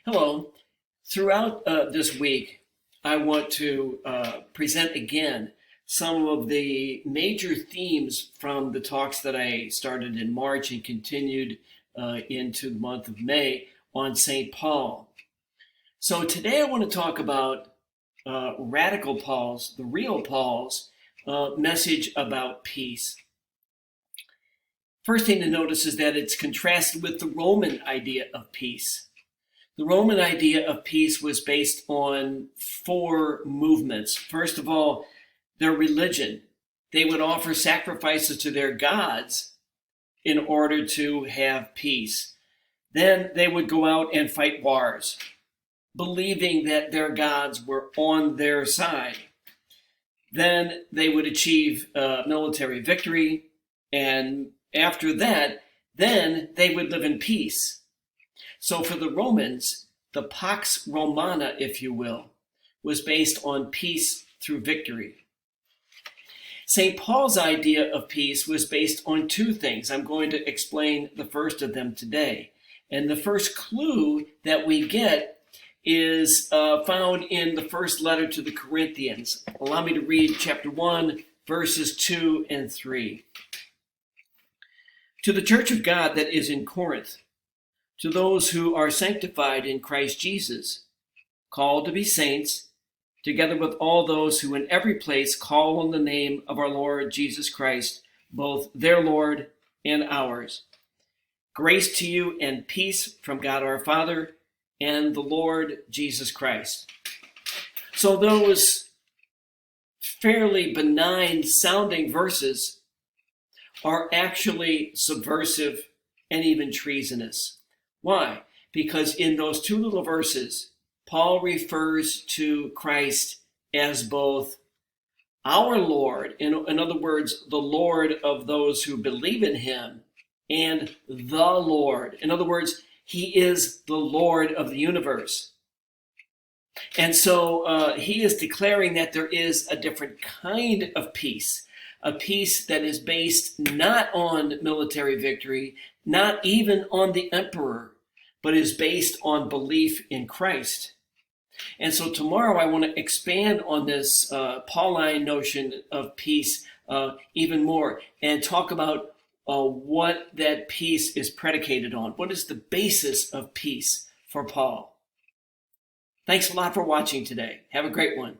Hello. Throughout this week, I want to present again some of the major themes from the talks that I started in March and continued into the month of May on St. Paul. So today I want to talk about Radical Paul's, the real Paul's, message about peace. First thing to notice is that it's contrasted with the Roman idea of peace. The Roman idea of peace was based on four movements. First of all, their religion. They would offer sacrifices to their gods in order to have peace. Then they would go out and fight wars, believing that their gods were on their side. Then they would achieve military victory, and after that, then they would live in peace. So for the Romans, the Pax Romana, if you will, was based on peace through victory. St. Paul's idea of peace was based on two things. I'm going to explain the first of them today. And the first clue that we get is found in the first letter to the Corinthians. Allow me to read chapter 1, verses 2 and 3. To the church of God that is in Corinth, to those who are sanctified in Christ Jesus, called to be saints, together with all those who in every place call on the name of our Lord Jesus Christ, both their Lord and ours. Grace to you and peace from God our Father and the Lord Jesus Christ. So those fairly benign sounding verses are actually subversive and even treasonous. Why? Because in those two little verses, Paul refers to Christ as both our Lord, in other words, the Lord of those who believe in him, and the Lord. In other words, he is the Lord of the universe. And so he is declaring that there is a different kind of peace, a peace that is based not on military victory, not even on the emperor, but is based on belief in Christ. And so tomorrow I want to expand on this Pauline notion of peace even more and talk about what that peace is predicated on. What is the basis of peace for Paul? Thanks a lot for watching today. Have a great one.